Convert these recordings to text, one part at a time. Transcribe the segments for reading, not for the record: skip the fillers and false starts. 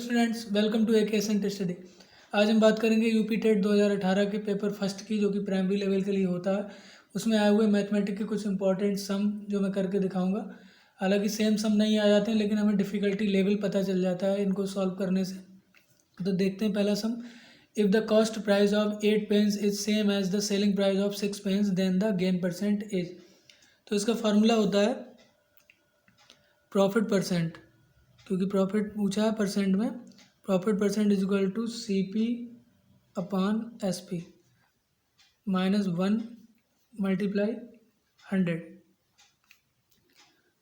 Students, welcome to एकेसन study. आज हम बात करेंगे यूपी टेट 2018 के पेपर फर्स्ट की, जो कि प्राइमरी लेवल के लिए होता है। उसमें आए हुए मैथमेटिक्स के कुछ इंपॉर्टेंट सम जो मैं करके दिखाऊंगा। हालांकि सेम सम नहीं आ जाते हैं, लेकिन हमें डिफ़िकल्टी लेवल पता चल जाता है इनको सॉल्व करने से। तो देखते हैं पहला sum. If the cost price of 8 pens is same as the selling price of 6 pens then the gain percent is. तो इसका फार्मूला होता है प्रॉफिट परसेंट, क्योंकि प्रॉफिट पूछा है परसेंट में। Profit percent is equal to CP upon SP -1 multiply 100।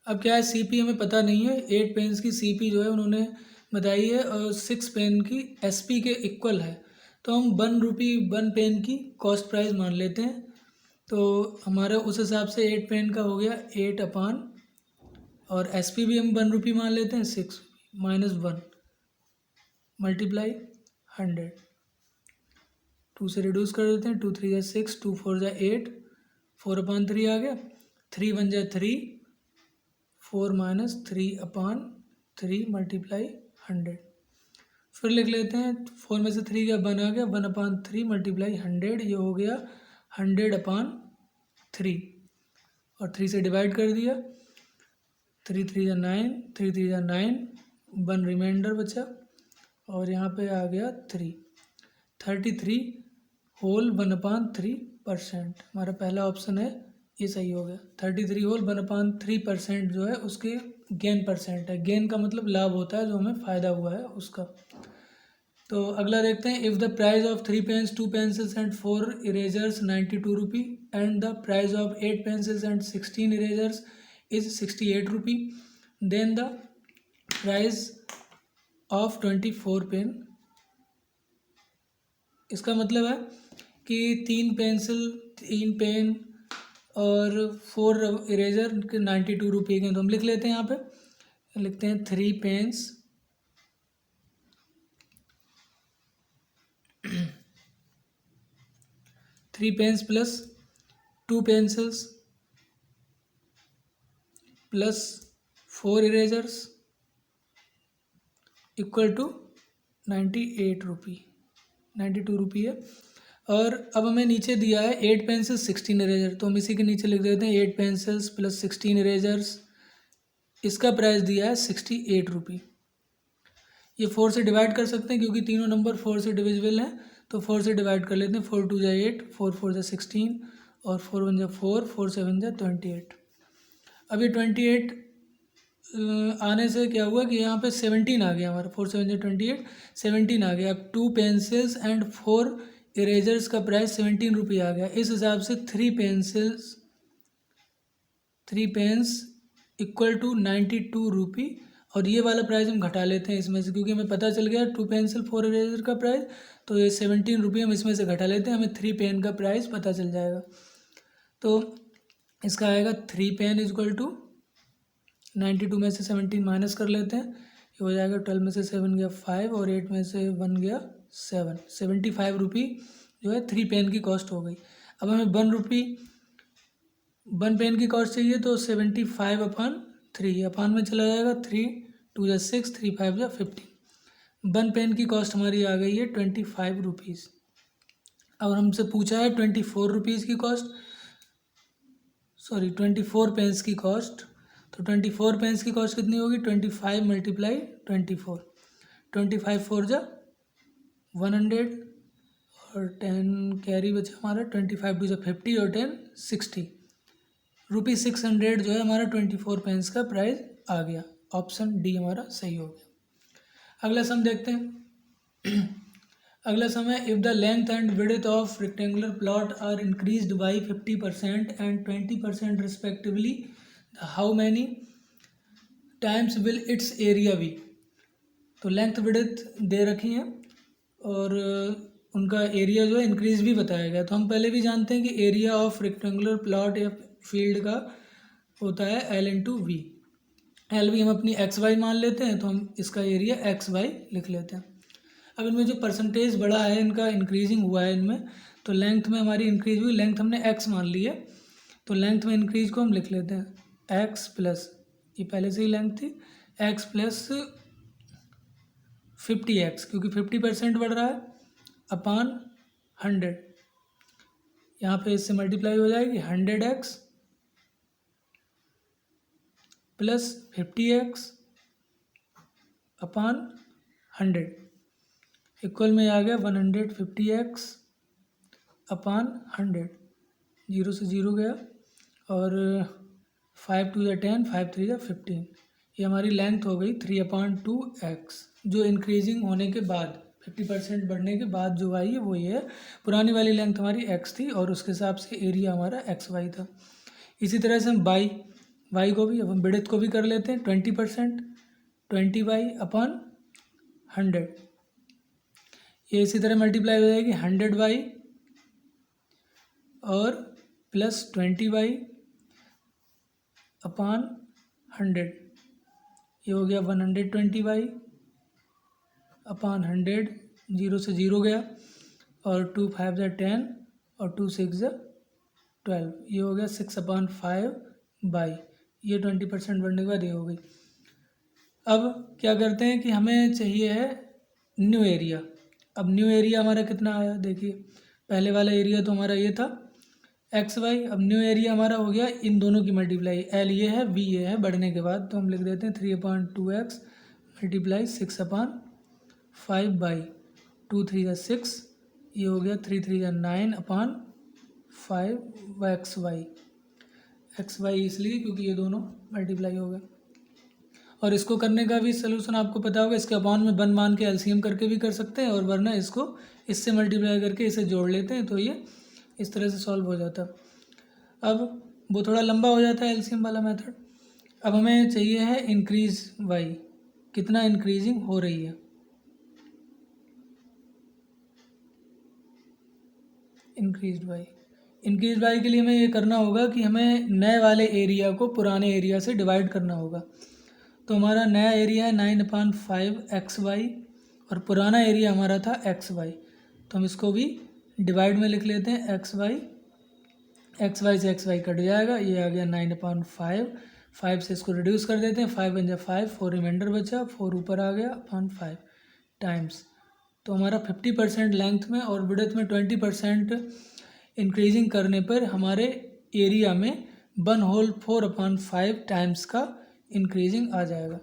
अब क्या है, CP हमें पता नहीं है। 8 पेन्स की CP जो है उन्होंने बताई है और 6 पेन की SP के इक्वल है। तो हम 1 रुपी 1 पेन की कॉस्ट प्राइस मान लेते हैं। तो हमारा उस हिसाब से 8 पेन का हो गया 8 अपान, और SP भी हम 1 रुपी मान लेते हैं, 6 -1 मल्टीप्लाई 100। 2 से रिड्यूस कर देते हैं, 2 3 जा 6, 2 4 जा 8, 4 अपान 3 आ गया, 3 1 जा 3, 4 -3 अपान 3 मल्टीप्लाई 100। फिर लिख लेते हैं, 4 में से 3 गया 1 आ गया, 1 अपान 3 मल्टीप्लाई 100। ये हो गया 100 अपान 3, और 3 से डिवाइड कर दिया, 3 3 जा 9, 3 3 जा 9, 1 रिमाइंडर बचा, और यहाँ पे आ गया 33 होल 1/3%। हमारा पहला ऑप्शन है, ये सही हो गया। 33 होल 1/3% जो है उसके गेन परसेंट है। गेन का मतलब लाभ होता है, जो हमें फ़ायदा हुआ है उसका। तो अगला देखते हैं। If the price of 3 pens 2 pencils and 4 erasers 92 rupee and the price of 8 pencils and 16 erasers is 68 rupee, then the price of 24 pen. इसका मतलब है कि 3 पेंसिल 3 पेन और 4 इरेजर के 92 रुपये के। तो हम लिख लेते हैं, यहाँ पे लिखते हैं 3 pens 3 pens plus 2 pencils plus 4 erasers equal to 98 rupee, 92 rupee है। और अब हमें नीचे दिया है 8 पेंसिल्स 16 इरेजर, तो हम इसी के नीचे लिख देते हैं 8 पेंसिल्स प्लस 16 इरेजर्स। इसका प्राइस दिया है 68 रुपी। ये 4 से डिवाइड कर सकते हैं, क्योंकि तीनों नंबर 4 से डिविजिबल हैं। तो 4 से डिवाइड कर लेते हैं। 4 2 जा 8, 4 4 जा 16, और 4 1 जा 4, 4 7 जा 28। अब ये 28 आने से क्या हुआ कि यहाँ पे 17 आ गया हमारा। 4 7 जा 28, 17 आ गया। अब 2 पेंसिल्स एंड 4 इरेजर्स का प्राइस 17 रुपी आ गया। इस हिसाब से 3 पेन्स इक्वल टू 92 रुपी। और ये वाला प्राइस हम घटा लेते हैं इसमें से, क्योंकि हमें पता चल गया 2 पेंसिल 4 इरेजर का प्राइस। तो ये 17 रुपी हम इसमें से घटा लेते हैं, हमें 3 पेन का प्राइस पता चल जाएगा। तो इसका आएगा 3 पेन इक्वल टू 92 में से 17 माइनस कर लेते हैं। ये हो जाएगा 12 में से 7 गया 5, और 8 में से 1 गया 7। 75 रुपी जो है 3 पेन की कॉस्ट हो गई। अब हमें 1 रुपी 1 पेन की कॉस्ट चाहिए, तो 75 अपान 3 अपान में चला जाएगा। 3 2 जा 6, 3 5 जा 15। 1 पेन की कॉस्ट हमारी आ गई है 25 रुपीज़। अब हमसे पूछा है 24 रुपीज़ की कॉस्ट, सॉरी 24 पेन्स की कॉस्ट। तो 24 पेन्स की कॉस्ट कितनी होगी? 25 मल्टीप्लाई 24। 25 4 जा 100, और 10 कैरी बचा हमारा। 25 2 जा 50, और 10 60 रुपी 600 जो है हमारा 24 पेन्स का प्राइस आ गया। ऑप्शन डी हमारा सही हो गया। अगला सम देखते हैं। अगला सम है, if the length and width of rectangular plot are increased by 50% and 20% respectively, how many times will its area be. तो लेंथ विड्थ दे रखी हैं, और उनका एरिया जो है इंक्रीज भी बताया गया। तो हम पहले भी जानते हैं कि एरिया ऑफ रेक्टेंगुलर प्लॉट या फील्ड का होता है L/V। L भी हम अपनी XY मान लेते हैं, तो हम इसका एरिया XY लिख लेते हैं। अब इनमें जो परसेंटेज बड़ा है, इनका इंक्रीजिंग हुआ है इनमें, तो लेंथ में हमारी इंक्रीज हुई। लेंथ हमने x मान ली है, तो लेंथ में इंक्रीज को हम लिख लेते हैं x प्लस, ये पहले से ही लेंथ थी, x प्लस 50x, क्योंकि 50% बढ़ रहा है, अपान 100। यहाँ पे इससे मल्टीप्लाई हो जाएगी 100x प्लस 50x अपान 100 इक्वल में आ गया 150x अपान 100। जीरो से जीरो गया और 5 2 10, 5 3 15। ये हमारी लेंथ हो गई 3/2x, जो इंक्रीजिंग होने के बाद 50% बढ़ने के बाद जो आई है वो ये है। पुरानी वाली लेंथ हमारी x थी और उसके हिसाब से एरिया हमारा xy था। इसी तरह से हम y को भी, अब हम विड्थ को भी कर लेते हैं 20%, 20y अपान 100। ये इसी तरह मल्टीप्लाई हो जाएगी 100y और प्लस 20y अपान 100। ये हो गया 120y अपान 100, जीरो से जीरो गया और 2 5 10 और 2 6 12। ये हो गया 6/5 ये 20% बढ़ने के बाद ये हो गई। अब क्या करते हैं कि हमें चाहिए है न्यू एरिया। अब न्यू एरिया हमारा कितना आया, देखिए पहले वाला एरिया तो हमारा ये था XY, अब न्यू एरिया हमारा हो गया इन दोनों की मल्टीप्लाई, L ये है V ये है बढ़ने के बाद, तो हम लिख देते हैं 3/2x मल्टीप्लाई 6/5 2 3 6, ये हो गया 3 3 9/5 XY इसलिए क्योंकि ये दोनों मल्टीप्लाई हो गए। और इसको करने का भी सलूशन आपको पता होगा, इसके अपॉन में 1 मान के एलसीएम करके भी कर सकते हैं, और वरना इसको इससे मल्टीप्लाई करके इसे जोड़ लेते हैं, तो ये इस तरह से सॉल्व हो जाता है। अब वो थोड़ा लंबा हो जाता है एलसीएम वाला मेथड। अब हमें चाहिए है इंक्रीज वाई, कितना इंक्रीजिंग हो रही है। इंक्रीज वाई के लिए हमें ये करना होगा कि हमें नए वाले एरिया को पुराने एरिया से डिवाइड करना होगा। तो हमारा नया एरिया है 9/5 और पुराना एरिया हमारा था XY, तो हम इसको भी डिवाइड में लिख लेते हैं XY से XY कट जाएगा, ये आ गया 9/5, 5 से इसको रिड्यूस कर देते हैं, 5 × 5 4 रिमाइंडर बचा, 4 ऊपर आ गया अपॉन 5 टाइम्स। तो हमारा 50% लेंथ में और विड्थ में 20% इंक्रीजिंग करने पर हमारे एरिया में 1/4/5 टाइम्स का इंक्रीजिंग आ जाएगा।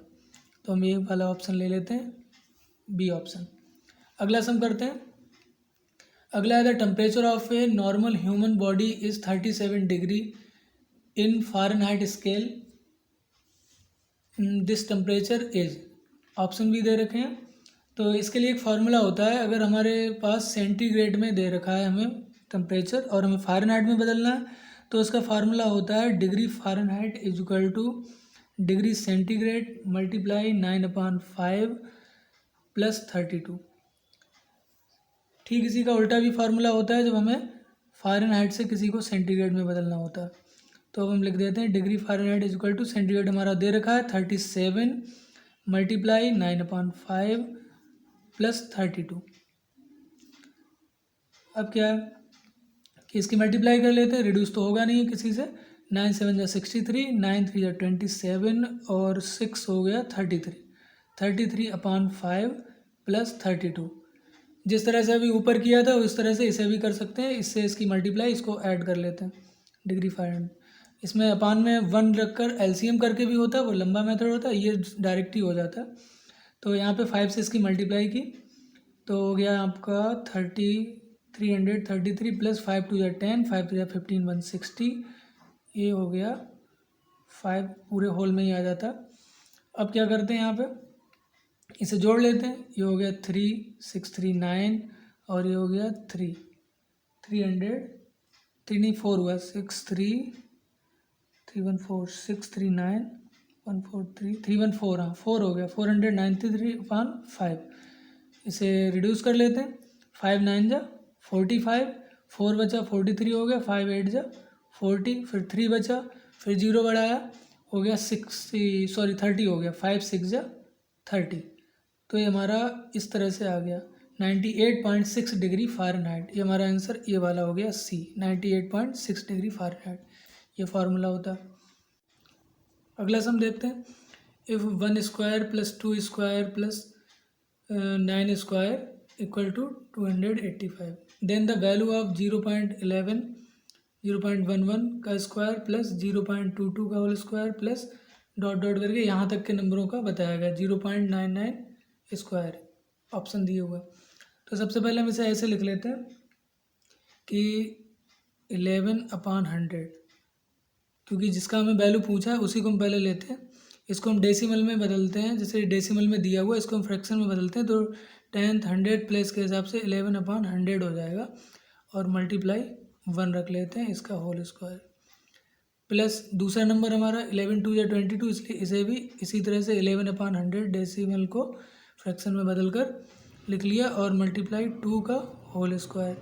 तो हम ये वाला ऑप्शन ले लेते हैं, बी ऑप्शन। अगला सम करते हैं। अगला है the temperature of a normal human body is 37 degree in Fahrenheit scale, this temperature is, option भी दे रखे हैं। तो इसके लिए एक फार्मूला होता है, अगर हमारे पास सेंटीग्रेड में दे रखा है हमें टेम्परेचर और हमें फ़ारेनहाइट में बदलना है, तो उसका फार्मूला होता है degree fahrenheit is equal two degree centigrade multiply 9/5 plus 32। ठीक इसी का उल्टा भी फार्मूला होता है जब हमें फ़ारेनहाइट से किसी को सेंटीग्रेड में बदलना होता है। तो अब हम लिख देते हैं degree fahrenheit is equal to, centigrade हमारा दे रखा है 37 मल्टीप्लाई 9/5 प्लस 32। अब क्या है कि इसकी मल्टीप्लाई कर लेते हैं, रिड्यूस तो होगा नहीं किसी से, 9 7 63, 9 3 27 और 6 हो गया 33/5 प्लस 32। जिस तरह से अभी ऊपर किया था उस तरह से इसे भी कर सकते हैं, इससे इसकी मल्टीप्लाई इसको ऐड कर लेते हैं डिग्री फ़ारेनहाइट। इसमें अपान में 1 रखकर एलसीएम करके भी होता है, वो लंबा मेथड होता है, ये डायरेक्ट ही हो जाता है। तो यहाँ पे 5 से इसकी मल्टीप्लाई की तो हो गया आपका 333 प्लस 5 2 10, 5 3 15 160, ये हो गया 5 पूरे होल में ही आ जाता। अब क्या करते हैं, यहाँ पे इसे जोड़ लेते हैं, ये हो गया 3639 और ये हो गया 4 हुआ 314 143 314, हाँ 4 हो गया 493/5। इसे रिड्यूस कर लेते हैं, 5 9 45, 4 बचा 43 हो गया, 5 8 40, फिर 3 बचा, फिर 0 बढ़ाया हो गया 30 हो गया, 5 6 30। तो ये हमारा इस तरह से आ गया 98.6 डिग्री फ़ारेनहाइट। ये हमारा आंसर ये वाला हो गया सी, 98.6 डिग्री फ़ारेनहाइट, ये फार्मूला होता है। अगला सम देखते हैं। If 1 square plus 2 square plus 9 square equal to 285. Then the value of 0.11 0.11 का स्क्वायर प्लस 0.22 का whole square plus dot dot करके यहाँ तक के नंबरों का बताया गया 0.99 स्क्वायर ऑप्शन दिए हुए। तो सबसे पहले हम इसे ऐसे लिख लेते हैं कि 11/100, क्योंकि जिसका हमें वैल्यू पूछा है उसी को हम पहले लेते हैं। इसको हम डेसिमल में बदलते हैं, जैसे डेसिमल में दिया हुआ इसको हम फ्रैक्शन में बदलते हैं, तो 10th 100 प्लेस के हिसाब से 11/100 हो जाएगा और मल्टीप्लाई 1 रख लेते हैं इसका होल स्क्वायर। प्लस दूसरा नंबर हमारा 11 2 या 22, इसलिए इसे भी इसी तरह से 11/100 डेसिमल को फ्रैक्शन में बदल कर लिख लिया और मल्टीप्लाई 2 का होल स्क्वायर।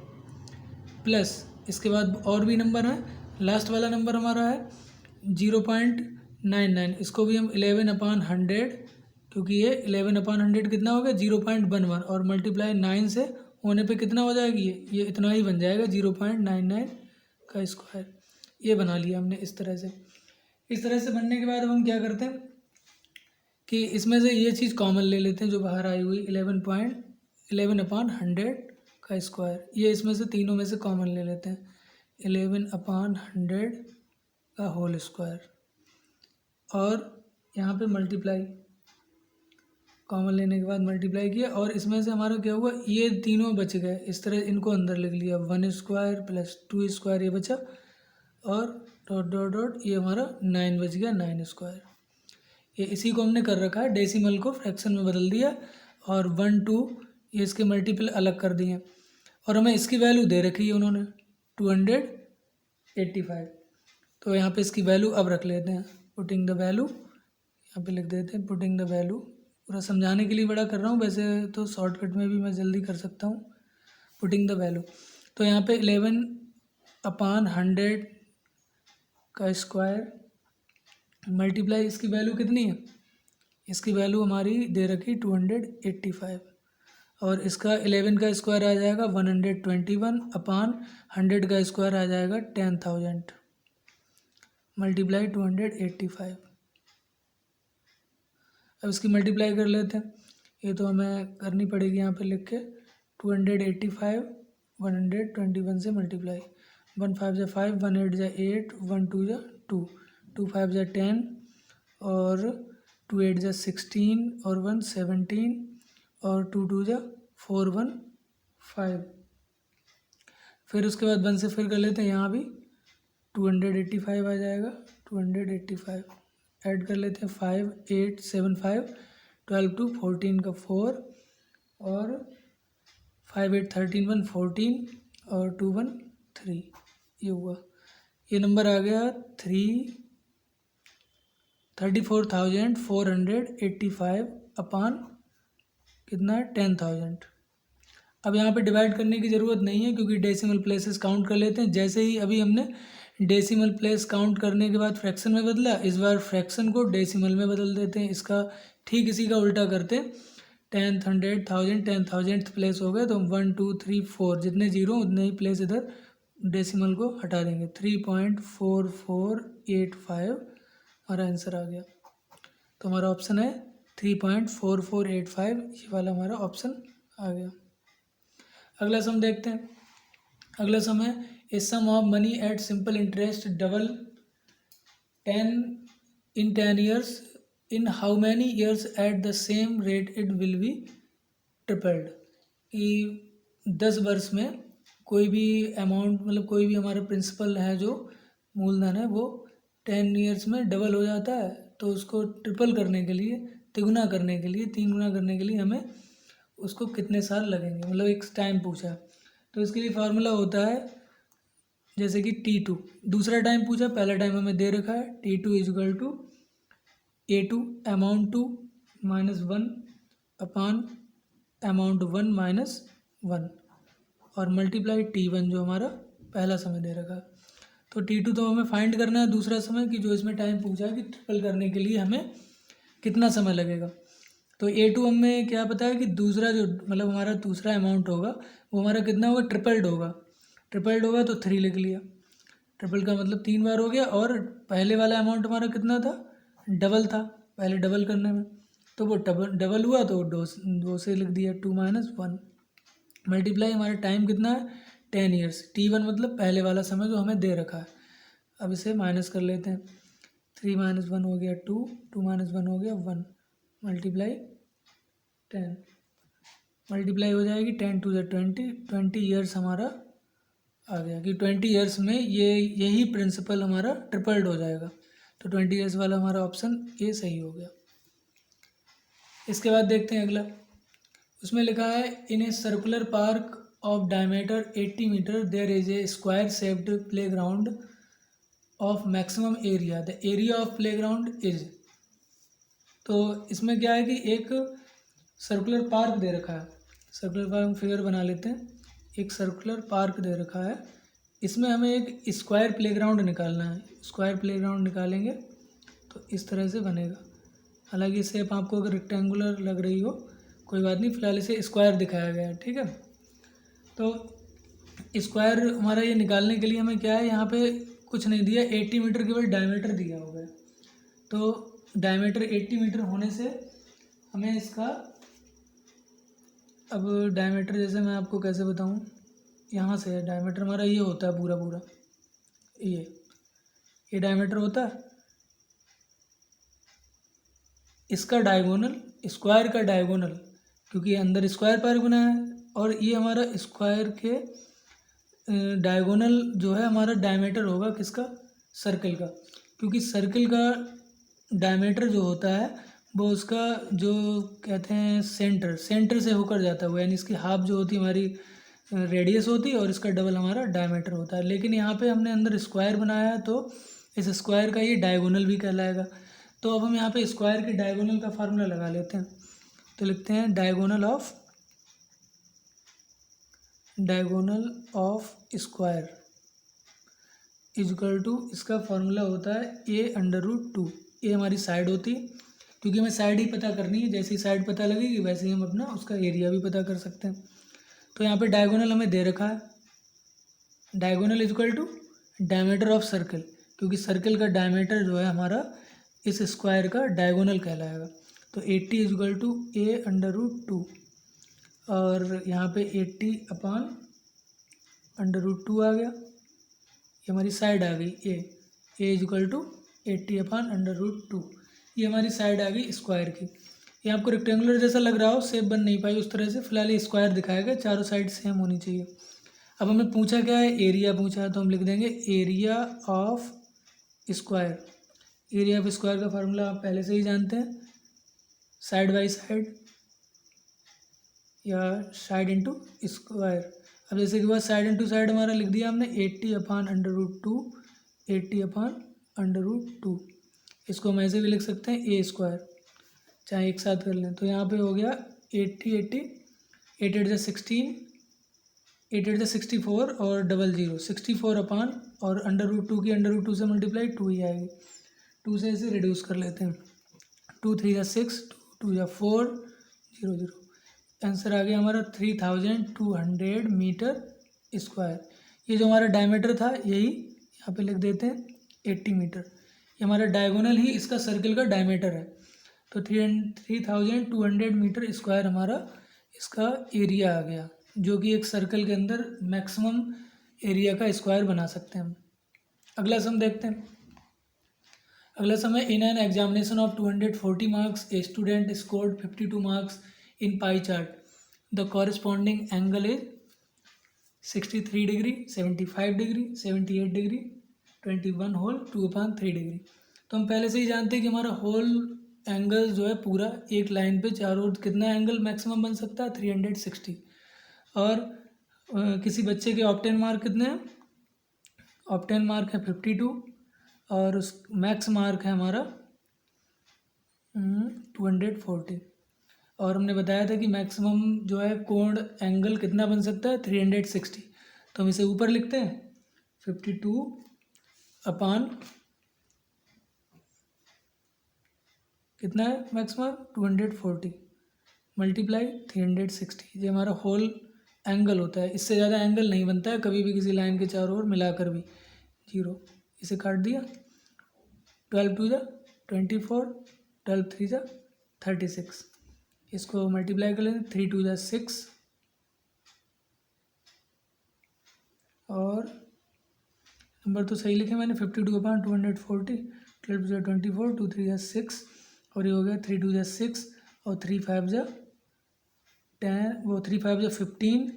प्लस इसके बाद और भी नंबर है, लास्ट वाला नंबर हमारा है 0.99, इसको भी हम 11/100, क्योंकि ये 11/100 कितना हो गया 0.11 और मल्टीप्लाई 9 से होने पे कितना हो जाएगी ये इतना ही बन जाएगा 0.99 का स्क्वायर। ये बना लिया हमने इस तरह से। इस तरह से बनने के बाद अब हम क्या करते हैं कि इसमें से ये चीज़ कॉमन ले लेते हैं जो बाहर आई हुई 11/100 का स्क्वायर, ये इसमें से तीनों में से कॉमन ले लेते हैं 11/100 का होल स्क्वायर और यहाँ पे मल्टीप्लाई कॉमन लेने के बाद मल्टीप्लाई किया और इसमें से हमारा क्या हुआ ये तीनों बच गए, इस तरह इनको अंदर लिख लिया 1 स्क्वायर प्लस 2 स्क्वायर ये बचा और डॉट डॉट डॉट ये हमारा 9 बच गया 9 स्क्वायर। ये इसी को हमने कर रखा है, डेसिमल को फ्रैक्शन में बदल दिया और 1 2 ये इसके मल्टीपल अलग कर दिए और हमें इसकी वैल्यू दे रखी है उन्होंने 285। तो यहाँ पे इसकी वैल्यू अब रख लेते हैं, पुटिंग द वैल्यू यहाँ पे लिख देते हैं पुटिंग द वैल्यू। पूरा समझाने के लिए बड़ा कर रहा हूँ, वैसे तो शॉर्टकट में भी मैं जल्दी कर सकता हूँ। पुटिंग द वैल्यू, तो यहाँ पे 11/100 का स्क्वायर मल्टीप्लाई इसकी वैल्यू कितनी है, इसकी वैल्यू हमारी दे रखी 285 और इसका 11 का स्क्वायर आ जाएगा 121/100 का स्क्वायर आ जाएगा 10,000 मल्टीप्लाई 285। अब इसकी मल्टीप्लाई कर लेते हैं, ये तो हमें करनी पड़ेगी यहाँ पे लिख के 285 121 से मल्टीप्लाई 1 5 जा 5 1 8 जा 8 1 2 जा 2 2 5 जा 10 और 2 8 जा 16 और 1 17 और 2 2 जा 4 1 5। फिर उसके बाद 1 से फिर कर लेते हैं, यहाँ भी 285 आ जाएगा 285 ऐड कर लेते हैं 5 8 7 5 12 2 14 का 4 और 5 8 13 1 14 और 2 1 3, ये हुआ। ये नंबर आ गया 34,485 अपान कितना 10,000। अब यहाँ पे डिवाइड करने की ज़रूरत नहीं है क्योंकि डेसिमल प्लेसेस काउंट कर लेते हैं। जैसे ही अभी हमने डेसिमल प्लेस काउंट करने के बाद फ्रैक्शन में बदला, इस बार फ्रैक्शन को डेसिमल में बदल देते हैं। इसका ठीक इसी का उल्टा करते हैं, 10th 100 1000 10,000th प्लेस हो गए तो 1 2 3 4 जितने जीरो उतने ही प्लेस इधर डेसिमल को हटा देंगे। 3.4485 हमारा आंसर आ गया। तो हमारा ऑप्शन है 3.4485, ये वाला हमारा ऑप्शन आ गया। अगला सम देखते हैं। अगला सम है a sum of money at simple interest double 10 years, in how many years at the same rate it will be tripled। कि 10 वर्ष में कोई भी अमाउंट मतलब कोई भी हमारा प्रिंसिपल है जो मूलधन है वो 10 years में डबल हो जाता है, तो उसको ट्रिपल करने के लिए तिगुना करने के लिए 3 गुना करने के लिए हमें उसको कितने साल लगेंगे, मतलब एक टाइम पूछा है। तो इसके लिए फार्मूला होता है जैसे कि T2, दूसरा टाइम पूछा, पहला टाइम हमें दे रखा है T2 is equal to A2 amount 2 minus 1 upon amount 1 minus 1 और मल्टीप्लाई T1 जो हमारा पहला समय दे रखा है। तो T2 तो हमें फाइंड करना है दूसरा समय कि जो इसमें टाइम पूछा है कि ट्रिपल करने के लिए हमें कितना समय लगेगा। तो A2 हमें क्या पता है कि दूसरा जो मतलब हमारा दूसरा अमाउंट होगा वो हमारा कितना होगा, ट्रिपल्ड होगा तो 3 लिख लिया। ट्रिपल का मतलब 3 बार हो गया और पहले वाला अमाउंट हमारा कितना था, डबल था, पहले डबल करने में तो वो डबल हुआ तो 2 से लिख दिया 2 - 1 मल्टीप्लाई हमारा टाइम कितना है 10 ईयर्स। T1 मतलब पहले वाला समय जो हमें दे रखा है। अब इसे माइनस कर लेते हैं। 3 - 1 हो गया 2, 2 - 1 हो गया 1 मल्टीप्लाई 10 मल्टीप्लाई हो जाएगी 10 × 2 = 20 ईयर्स हमारा आ गया कि 20 ईयर्स में यही प्रिंसिपल हमारा ट्रिपल्ड हो जाएगा। तो 20 ईयर्स वाला हमारा ऑप्शन ए सही हो गया। इसके बाद देखते हैं अगला। उसमें लिखा है in a circular park of diameter 80 metre there is a square shaped play ground of maximum area the area of play ground is. तो इसमें क्या है कि एक सर्कुलर पार्क दे रखा है। सर्कुलर पार्क फिगर बना लेते हैं। एक सर्कुलर पार्क दे रखा है, इसमें हमें एक स्क्वायर प्लेग्राउंड निकालना है। स्क्वायर प्लेग्राउंड निकालेंगे तो इस तरह से बनेगा। हालांकि शेप आपको अगर रेक्टेंगुलर लग रही हो कोई बात नहीं, फिलहाल इसे स्क्वायर दिखाया गया है, ठीक है। तो स्क्वायर हमारा ये निकालने के लिए हमें क्या है, यहाँ पे कुछ नहीं दिया, 80 मीटर केवल डायमीटर दिया हुआ है। तो डायमीटर 80 मीटर होने से हमें इसका, अब डायमीटर जैसे मैं आपको कैसे बताऊँ, यहाँ से है डायमीटर हमारा, ये होता है पूरा पूरा, ये डायमीटर होता है। इसका डायगोनल, स्क्वायर का डायगोनल, क्योंकि अंदर स्क्वायर पार्क बना है, और ये हमारा स्क्वायर के डायगोनल जो है हमारा डायमीटर होगा किसका, सर्कल का। क्योंकि सर्कल का डायमीटर जो होता है वो उसका जो कहते हैं सेंटर से होकर जाता है वो, यानी इसकी हाफ जो होती है हमारी रेडियस होती है और इसका डबल हमारा डायमीटर होता है। लेकिन यहाँ पे हमने अंदर स्क्वायर बनाया है तो इस स्क्वायर का ये डायगोनल भी कहलाएगा। तो अब हम यहाँ पे स्क्वायर के डायगोनल का फार्मूला लगा लेते हैं। तो लिखते हैं diagonal of square equal to, इसका फार्मूला होता है a√2। ए हमारी साइड होती है, क्योंकि हमें साइड ही पता करनी है, जैसी साइड पता लगेगी वैसे ही हम अपना उसका एरिया भी पता कर सकते हैं। तो यहाँ पे डायगोनल हमें दे रखा है, diagonal equal to diameter of circle, क्योंकि सर्कल का डायमीटर जो है हमारा इस स्क्वायर का डायगोनल कहलाएगा। तो 80 इक्वल टू a√2, और यहाँ पे 80/√2 आ गया, ये हमारी साइड आ गई ए इक्वल टू 80/√2, ये हमारी साइड आ गई स्क्वायर की। ये आपको रेक्टेंगुलर जैसा लग रहा हो, शेप बन नहीं पाई उस तरह से, फिलहाल ये स्क्वायर दिखाया गया, चारों साइड सेम होनी चाहिए। अब हमें पूछा क्या है, एरिया पूछा है, तो हम लिख देंगे area of square. Area of square का फार्मूला आप पहले से ही जानते हैं, साइड बाई साइड या साइड इंटू स्क्वायर। अब जैसे कि बस साइड इंटू साइड हमारा लिख दिया हमने 80/√2, 80/√2। इसको हम ऐसे भी लिख सकते हैं ए स्क्वायर, चाहे एक साथ कर लें। तो यहाँ पे हो गया 80, 8 8 16, 8 8 64 और 00, 64 और √2 की √2 से मल्टीप्लाई 2 ही आएगी। 2 से इसे रिड्यूस कर लेते हैं, 2 3 6, 2 2 4, 0 0। आंसर आ गया हमारा 3200 मीटर स्क्वायर। ये जो हमारा डायमीटर था यही यहाँ पे लिख देते हैं 80 मीटर। ये हमारा डायगोनल ही इसका सर्कल का डायमीटर है। तो 3200 मीटर स्क्वायर हमारा इसका एरिया आ गया, जो कि एक सर्कल के अंदर मैक्सिमम एरिया का स्क्वायर बना सकते हैं हम। अगला सम देखते हैं। अगला सम है, in an examination of 240 marks a student scored 52 marks in pie chart, the corresponding angle is 63 degree, 75 degree, 78 degree, 21 whole 2/3 degree. तो हम पहले से ही जानते हैं कि हमारा होल एंगल जो है पूरा एक लाइन पे चारों ओर कितना एंगल मैक्सिमम बन सकता है 360। और किसी बच्चे के ऑप्टेन मार्क कितने हैं, ऑप्टेन मार्क है 52 और उस मैक्स मार्क है हमारा 240। और हमने बताया था कि मैक्सिमम जो है कोण एंगल कितना बन सकता है 360। तो हम इसे ऊपर लिखते हैं 52 अपान कितना है मैक्सिमम 240 मल्टीप्लाई 360। ये हमारा होल एंगल होता है, इससे ज़्यादा एंगल नहीं बनता है कभी भी किसी लाइन के चारों ओर मिलाकर भी। 0 इसे काट दिया, 12 2 = 24, 12 3 = 36। इसको मल्टीप्लाई कर लेंगे, 3 2 जा 6 और नंबर तो सही लिखे मैंने, 52/240, 12 जा 24, 2 3 जा 6 और ये हो गया 3 2 जा 6 और 3 5 जा 10, वो 3 5 जा 15,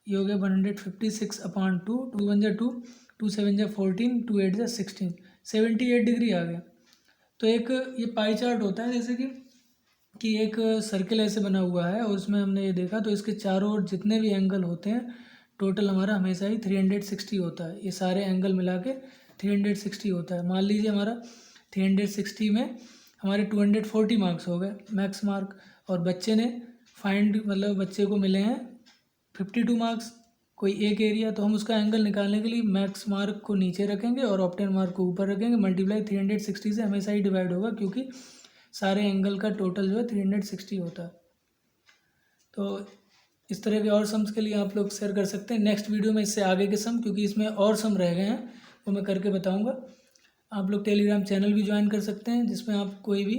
ये हो गया 156/2, 2 1 जा 2, 2 7 जा 14, 2 8 जा 16, 78 डिग्री आ गया। तो एक ये पाई चार्ट होता है, जैसे कि एक सर्किल ऐसे बना हुआ है और उसमें हमने ये देखा तो इसके चारों ओर जितने भी एंगल होते हैं टोटल हमारा हमेशा ही 360 होता है। ये सारे एंगल मिला के 360 होता है। मान लीजिए हमारा 360 में हमारे 240 मार्क्स हो गए मैक्स मार्क, और बच्चे ने मतलब बच्चे को मिले हैं 52 मार्क्स कोई एक एरिया, तो हम उसका एंगल निकालने के लिए मैक्स मार्क को नीचे रखेंगे और ऑप्टेन मार्क को ऊपर रखेंगे, मल्टीप्लाई 360 से हमेशा ही डिवाइड होगा, क्योंकि सारे एंगल का टोटल जो है 360 होता है। तो इस तरह के और सम्स के लिए आप लोग शेयर कर सकते हैं। नेक्स्ट वीडियो में इससे आगे के सम, क्योंकि इसमें और सम रह गए हैं, वो मैं करके बताऊंगा। आप लोग टेलीग्राम चैनल भी ज्वाइन कर सकते हैं, जिसमें आप कोई भी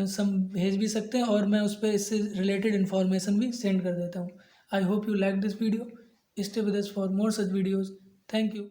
सम भेज भी सकते हैं और मैं उस पर इससे रिलेटेड इन्फॉर्मेशन भी सेंड कर देता हूँ। I hope you like this video. Stay with us for more such videos. Thank you.